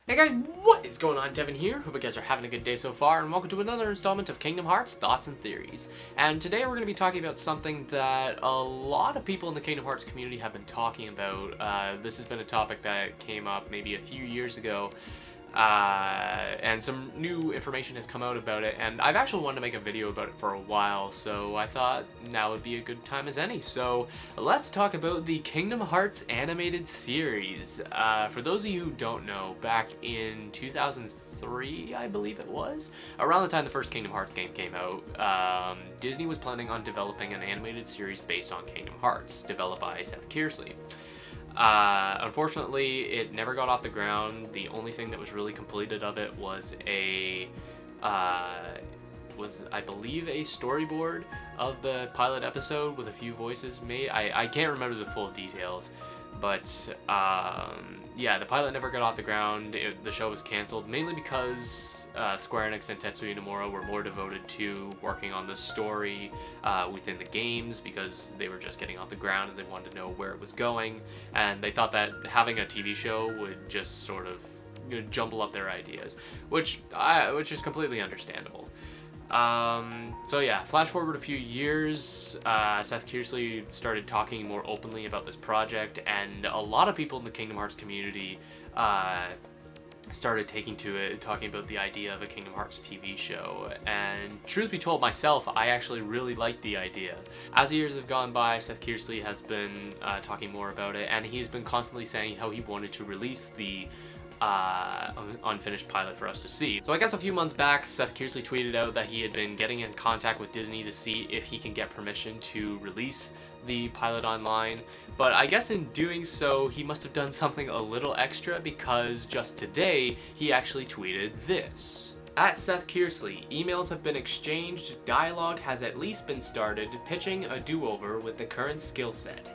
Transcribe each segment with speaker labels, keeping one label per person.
Speaker 1: Hey guys, what is going on? Devon here. Hope you guys are having a good day so far, and welcome to another installment of Kingdom Hearts Thoughts and Theories. And today we're going to be talking about something that a lot of people in the Kingdom Hearts community have been talking about. This has been a topic that came up maybe a few years ago, and some new information has come out about it, and I've actually wanted to make a video about it for a while, so I thought now would be a good time as any. So let's talk about the Kingdom Hearts animated series. For those of you who don't know, back in 2003, I believe it was, around the time the first Kingdom Hearts game came out, Disney was planning on developing an animated series based on Kingdom Hearts, developed by Seth Kearsley. Unfortunately, it never got off the ground. The only thing that was really completed of it was I believe a storyboard of the pilot episode with a few voices made. I can't remember the full details, but yeah, the pilot never got off the ground. The show was canceled mainly because Square Enix and Tetsuya Nomura were more devoted to working on the story within the games, because they were just getting off the ground and they wanted to know where it was going, and they thought that having a TV show would just sort of jumble up their ideas, which is completely understandable. So yeah, flash forward a few years, Seth Kearsley started talking more openly about this project, and a lot of people in the Kingdom Hearts community started taking to it, talking about the idea of a Kingdom Hearts TV show. And truth be told, myself, I actually really liked the idea. As the years have gone by, Seth Kearsley has been talking more about it, and he's been constantly saying how he wanted to release the unfinished pilot for us to see. So I guess a few months back, Seth Kearsley tweeted out that he had been getting in contact with Disney to see if he can get permission to release the pilot online, but I guess in doing so, he must have done something a little extra, because just today, he actually tweeted this. At Seth Kearsley, emails have been exchanged, dialogue has at least been started, pitching a do-over with the current skill set,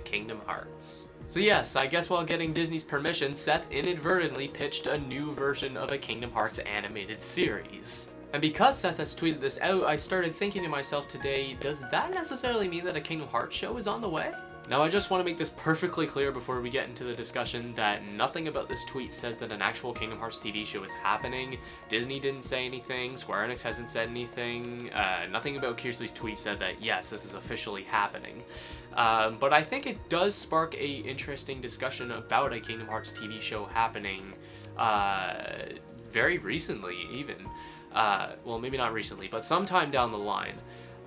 Speaker 1: #Kingdom Hearts. So yes, I guess while getting Disney's permission, Seth inadvertently pitched a new version of a Kingdom Hearts animated series. And because Seth has tweeted this out, I started thinking to myself today, does that necessarily mean that a Kingdom Hearts show is on the way? Now, I just want to make this perfectly clear before we get into the discussion that nothing about this tweet says that an actual Kingdom Hearts TV show is happening. Disney didn't say anything, Square Enix hasn't said anything, nothing about Kearsley's tweet said that yes, this is officially happening. But I think it does spark a interesting discussion about a Kingdom Hearts TV show happening very recently even. Well, maybe not recently, but sometime down the line.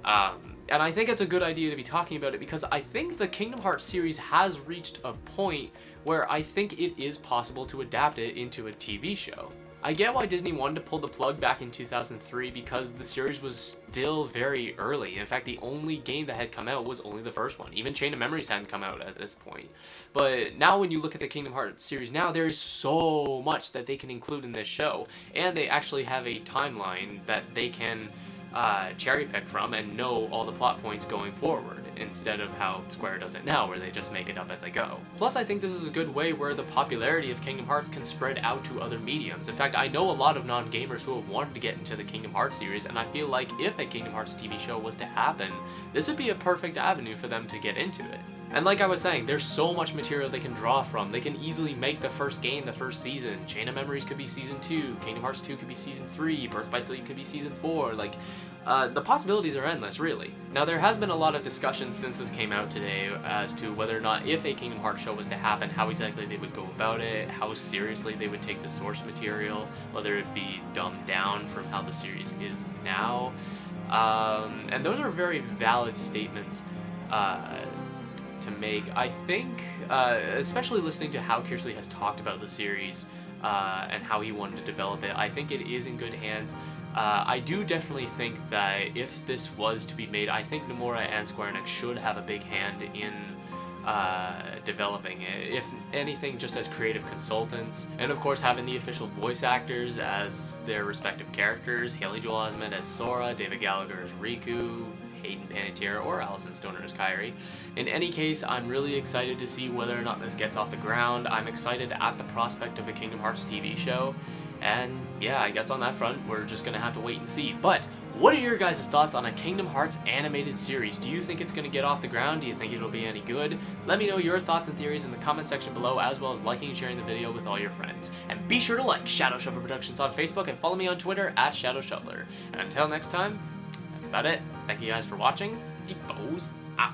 Speaker 1: And I think it's a good idea to be talking about it, because I think the Kingdom Hearts series has reached a point where I think it is possible to adapt it into a TV show. I get why Disney wanted to pull the plug back in 2003, because the series was still very early. In fact, the only game that had come out was only the first one. Even Chain of Memories hadn't come out at this point. But now when you look at the Kingdom Hearts series now, there is so much that they can include in this show. And they actually have a timeline that they can cherry pick from and know all the plot points going forward, instead of how Square does it now, where they just make it up as they go. Plus, I think this is a good way where the popularity of Kingdom Hearts can spread out to other mediums. In fact, I know a lot of non-gamers who have wanted to get into the Kingdom Hearts series, and I feel like if a Kingdom Hearts TV show was to happen, this would be a perfect avenue for them to get into it. And like I was saying, there's so much material they can draw from. They can easily make the first game the first season. Chain of Memories could be season 2, Kingdom Hearts 2 could be season 3, Birth by Sleep could be season 4, like, the possibilities are endless, really. Now, there has been a lot of discussion since this came out today as to whether or not, if a Kingdom Hearts show was to happen, how exactly they would go about it, how seriously they would take the source material, whether it be dumbed down from how the series is now. And those are very valid statements to make. I think, especially listening to how Kearsley has talked about the series and how he wanted to develop it, I think it is in good hands. I do definitely think that if this was to be made, I think Nomura and Square Enix should have a big hand in developing it, if anything just as creative consultants, and of course having the official voice actors as their respective characters, Haley Joel Osment as Sora, David Gallagher as Riku, Hayden Panettiere or Allison Stoner as Kairi. In any case, I'm really excited to see whether or not this gets off the ground. I'm excited at the prospect of a Kingdom Hearts TV show. And yeah, I guess on that front, we're just gonna have to wait and see. But What are your guys' thoughts on a Kingdom Hearts animated series? Do you think it's going to get off the ground? Do you think it'll be any good? Let me know your thoughts and theories in the comment section below, as well as liking and sharing the video with all your friends. And be sure to like Shadow Shuffler Productions on Facebook and follow me on Twitter at Shadow Shuffler. And until next time, that's about it. Thank you guys for watching. Deepos out.